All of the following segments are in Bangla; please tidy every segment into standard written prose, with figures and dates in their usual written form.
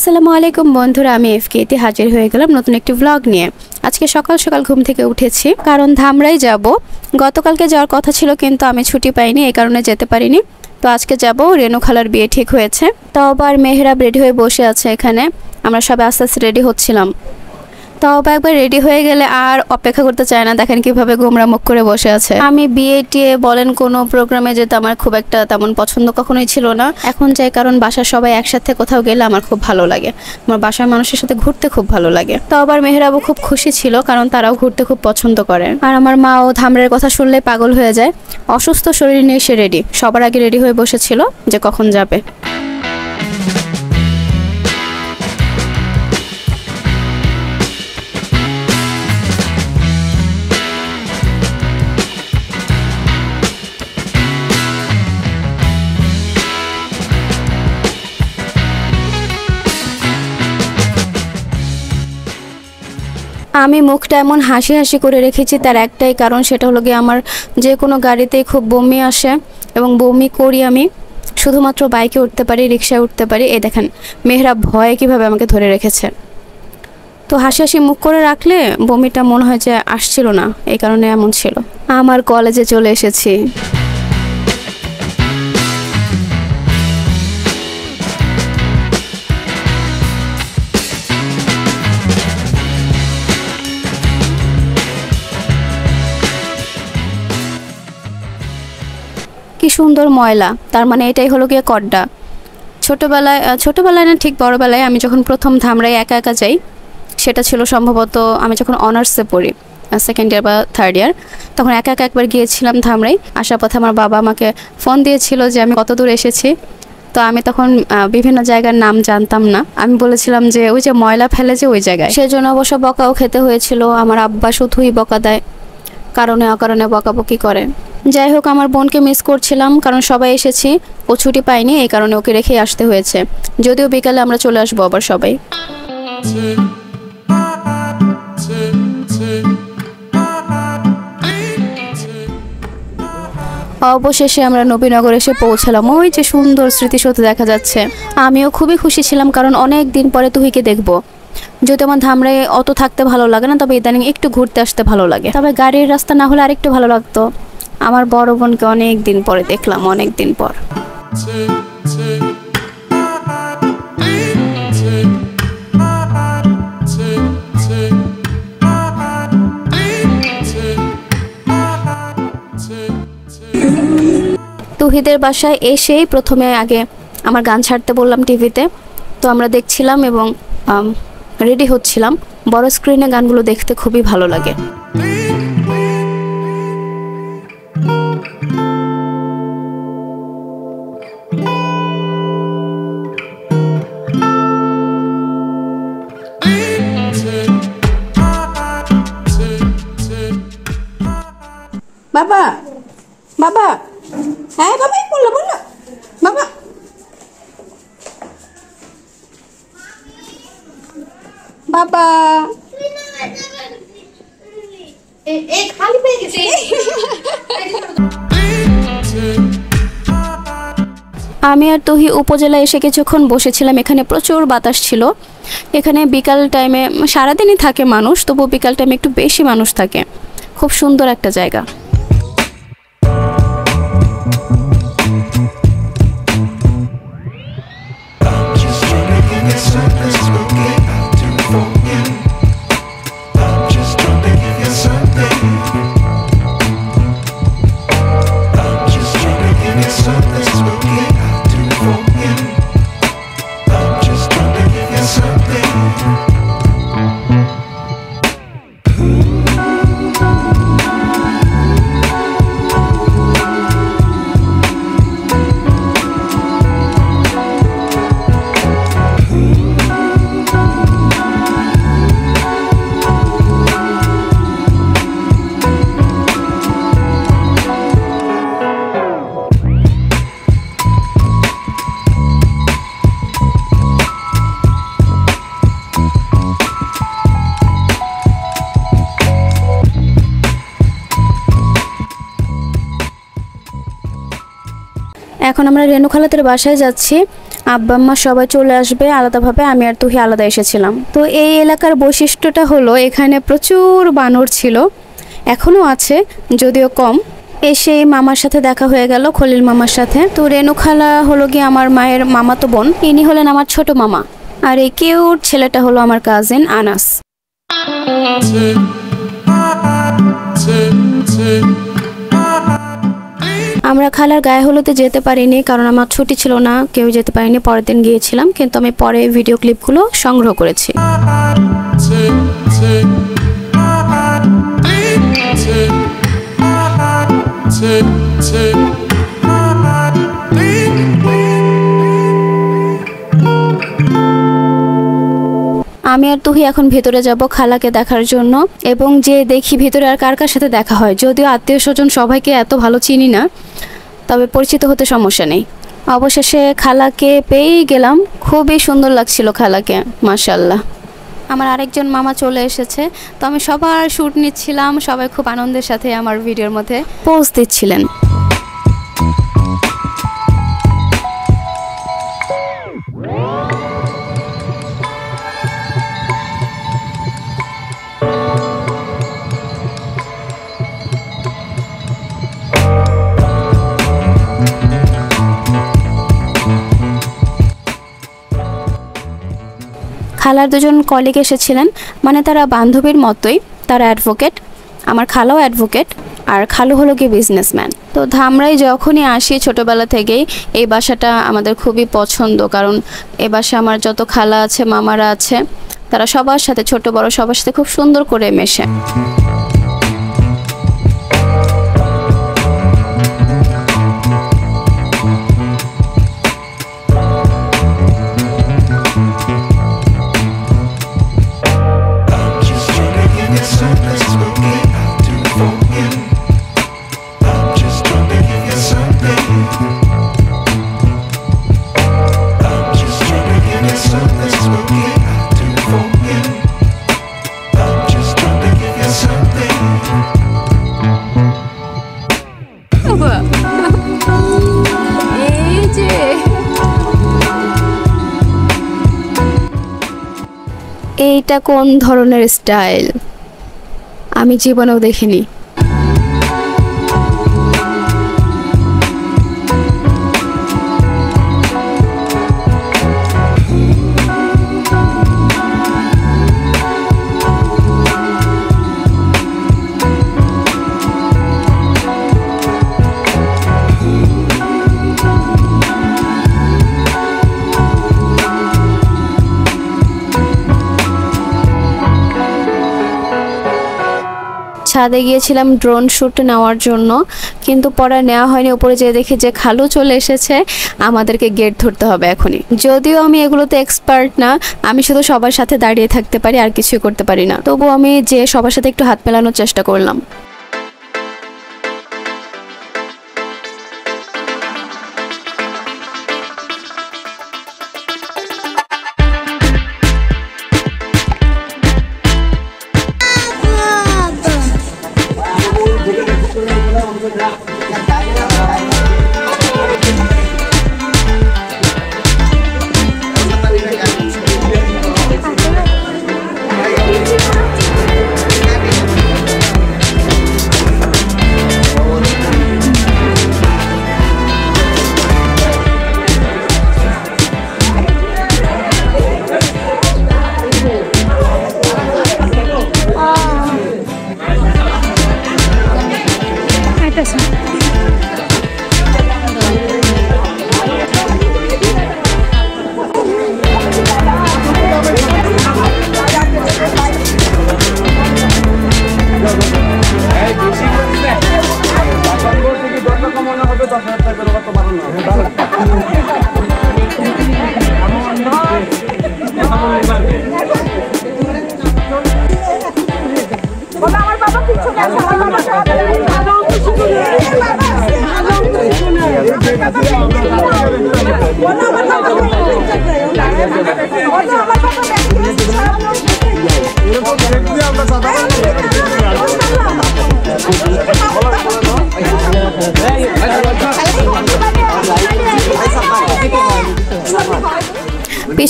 আসসালামু আলাইকুম বন্ধুরা, আমি এফকেতে হাজির হয়ে গেলাম নতুন একটি ব্লগ নিয়ে। আজকে সকাল সকাল ঘুম থেকে উঠেছি, কারণ ধামরাই যাব। গতকালকে যাওয়ার কথা ছিল, কিন্তু আমি ছুটি পাইনি, এই কারণে যেতে পারিনি। তো আজকে যাব, রেনু খালার বিয়ে ঠিক হয়েছে। তো আবার মেহরাব রেডি হয়ে বসে আছে এখানে। আমরা সবাই আস্তে আস্তে রেডি হচ্ছিলাম। তাও একবার রেডি হয়ে গেলে আর অপেক্ষা করতে চায় না। দেখেন কিভাবে গোমরা মুখ করে বসে আছে। আমি বিয়ে টিয়ে বলেন কোনো প্রোগ্রামে যেতে আমার খুব একটা তেমন পছন্দ কখনোই ছিল না। এখন যাই কারণ বাসার সবাই একসাথে কোথাও গেলে আমার খুব ভালো লাগে। আমার বাসার মানুষের সাথে ঘুরতে খুব ভালো লাগে। তো আবার মেহরাবও খুব খুশি ছিল, কারণ তারাও ঘুরতে খুব পছন্দ করে। আর আমার মাও ধামরের কথা শুনলে পাগল হয়ে যায়। অসুস্থ শরীর নিয়ে সে রেডি, সবার আগে রেডি হয়ে বসেছিল যে কখন যাবে। আমি মুখটা এমন হাসি হাসি করে রেখেছি, তার একটাই কারণ, সেটা হলো গিয়ে আমার যে কোনো গাড়িতেই খুব বমি আসে এবং বমি করি আমি। শুধুমাত্র বাইকে উঠতে পারি, রিক্সায় উঠতে পারি। এই দেখেন মেহরাব ভয়ে কিভাবে আমাকে ধরে রেখেছে। তো হাসি হাসি মুখ করে রাখলে বমিটা মনে হয় যে আসছিল না, এই কারণে এমন ছিল। আমার কলেজে চলে এসেছি। কি সুন্দর ময়লা, তার মানে এটাই হলো গিয়ে কড্ডা। ছোটবেলায় না, ঠিক বড়বেলায় আমি যখন প্রথম ধামরাই একা একা যাই, সেটা ছিল সম্ভবত আমি যখন অনার্সে পড়ি, সেকেন্ড ইয়ার বা থার্ড ইয়ার, তখন একা একা একবার গিয়েছিলাম ধামরাই। আসার পথে আমার বাবা আমাকে ফোন দিয়েছিল যে আমি কত দূর এসেছি। তো আমি তখন বিভিন্ন জায়গার নাম জানতাম না। আমি বলেছিলাম যে ওই যে ময়লা ফেলে যে ওই জায়গায়। সেজন্য অবশ্য বকাও খেতে হয়েছিল। আমার আব্বা শুধুই বকা দেয়, কারণে অকারণে বকাবকি করে। যাই হোক, আমার বোনকে মিস করছিলাম, কারণ সবাই এসেছি, ও ছুটি পায়নি, এই কারণে ওকে রেখেই আসতে হয়েছে। যদিও বিকালে আমরা চলে আসবো আবার সবাই। অবশেষে আমরা নবীনগর এসে পৌঁছালাম। ওই যে সুন্দর স্মৃতিসৌধ দেখা যাচ্ছে। আমিও খুবই খুশি ছিলাম, কারণ অনেক দিন পরে তুহিকে দেখবো। যদি আমার ধামরায় অত থাকতে ভালো লাগে না, তবে ইদানিং একটু ঘুরতে আসতে ভালো লাগে। তবে গাড়ির রাস্তা না হলে আরেকটু ভালো লাগতো। আমার বড় বোনকে অনেক দিন পরে দেখলাম, অনেক দিন পর। তুহিদের বাসায় এসেই প্রথমে আগে আমার গান ছাড়তে বললাম টিভিতে। তো আমরা দেখছিলাম এবং রেডি হচ্ছিলাম। বড় স্ক্রিনে গানগুলো দেখতে খুবই ভালো লাগে। বাবা বাবা, হ্যাঁ বাবা, বললো বললো বাবা। বাবা খালি পেয়ে গেছে। আমি আর তুহি উপজেলায় এসে কিছুক্ষণ বসেছিলাম। এখানে প্রচুর বাতাস ছিল। এখানে বিকাল টাইমে, সারাদিনই থাকে মানুষ, তবু বিকাল টাইমে একটু বেশি মানুষ থাকে। খুব সুন্দর একটা জায়গা। এখন আমরা রেণু খালাদের বাসায় যাচ্ছি। আব্বা আম্মা সবাই চলে আসবে আলাদাভাবে, আমি আর তুহি আলাদা এসেছিলাম। তো এই এলাকার বৈশিষ্ট্যটা হলো এখানে প্রচুর বানর ছিল, এখনও আছে যদিও কম। এসে মামার সাথে দেখা হয়ে গেল, খলিল মামার সাথে। তো রেণু খালা হলো গিয়ে আমার মায়ের মামাতো বোন, ইনি হলেন আমার ছোট মামা। আর এই কিউট ছেলেটা হলো আমার কাজিন আনাস। আমরা খালার গায়ে হলুদে যেতে পারিনি, কারণ আমার ছুটি ছিল না, কেউ যেতে পারিনি। পরের দিন গিয়েছিলাম, কিন্তু আমি পরে ভিডিও ক্লিপগুলো সংগ্রহ করেছি। আমি আর তুহি এখন ভেতরে যাব খালাকে দেখার জন্য, এবং যে দেখি ভেতরে আর কার কার সাথে দেখা হয়। যদিও আত্মীয় স্বজন সবাইকে এত ভালো চিনি না, তবে পরিচিত হতে সমস্যা নেই। অবশেষে খালাকে পেয়েই গেলাম, খুবই সুন্দর লাগছিল খালাকে, মাশাআল্লাহ। আমার আরেকজন মামা চলে এসেছে, তো আমি সবার শ্যুট নিচ্ছিলাম। সবাই খুব আনন্দের সাথে আমার ভিডিওর মধ্যে পোজ দিচ্ছিলেন। খালার দুজন কলিগ এসেছিলেন, মানে তারা বান্ধবীর মতোই, তারা অ্যাডভোকেট। আমার খালাও অ্যাডভোকেট, আর খালু হলো গিয়ে বিজনেসম্যান। তো ধামরাই যখনই আসি ছোটোবেলা থেকেই এই বাসাটা আমাদের খুবই পছন্দ, কারণ এ বাসা আমার যত খালা আছে, মামারা আছে, তারা সবার সাথে, ছোট বড় সবার সাথে খুব সুন্দর করে মেশে। এইটা কোন ধরনের স্টাইল আমি জীবনেও দেখিনি। ছাদে গিয়েছিলাম ড্রোন শ্যুট নেওয়ার জন্য, কিন্তু পরে নেওয়া হয়নি। উপরে যেয়ে দেখি যে খালু চলে এসেছে, আমাদেরকে গেট ধরতে হবে এখনই। যদিও আমি এগুলোতে এক্সপার্ট না, আমি শুধু সবার সাথে দাঁড়িয়ে থাকতে পারি, আর কিছুই করতে পারি না। তবু আমি যে সবার সাথে একটু হাত মেলানোর চেষ্টা করলাম।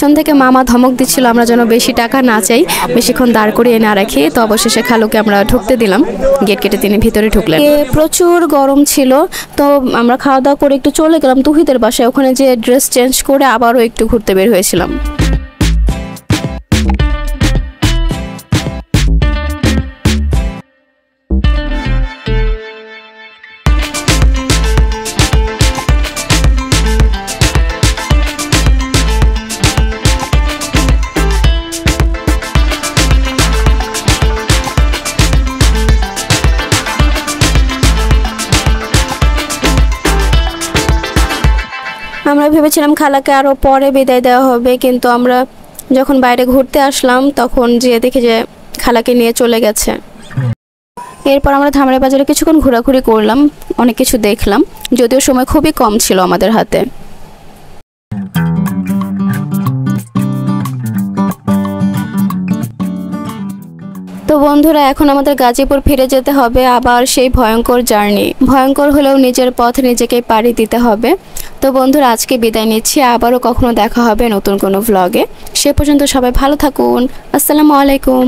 পেছন থেকে মামা ধমক দিচ্ছিল আমরা যেন বেশি টাকা না চাই, বেশিক্ষণ দাঁড় করিয়ে না রাখি। তো অবশেষে খালুকে আমরা ঢুকতে দিলাম, গেট কেটে তিনি ভিতরে ঢুকলেন। প্রচুর গরম ছিল, তো আমরা খাওয়া দাওয়া করে একটু চলে গেলাম তুহিদের বাসায়। ওখানে যে ড্রেস চেঞ্জ করে আবারও একটু ঘুরতে বের হয়েছিলাম। আমরা ভেবেছিলাম খালাকে আরও পরে বিদায় দেওয়া হবে, কিন্তু আমরা যখন বাইরে ঘুরতে আসলাম তখন যেয়ে দেখি যে খালাকে নিয়ে চলে গেছে। এরপর আমরা ধামরাই বাজারে কিছুক্ষণ ঘোরাঘুরি করলাম, অনেক কিছু দেখলাম, যদিও সময় খুবই কম ছিল আমাদের হাতে। তো বন্ধুরা, এখন আমাদের গাজীপুর ফিরে যেতে হবে, আবার সেই ভয়ঙ্কর জার্নি। ভয়ঙ্কর হলেও নিজের পথ নিজেকেই পাড়ি দিতে হবে। তো বন্ধুরা, আজকে বিদায় নিচ্ছি, আবারও কখনো দেখা হবে নতুন কোনো ভ্লগে। সে পর্যন্ত সবাই ভালো থাকুন। আসসালামু আলাইকুম।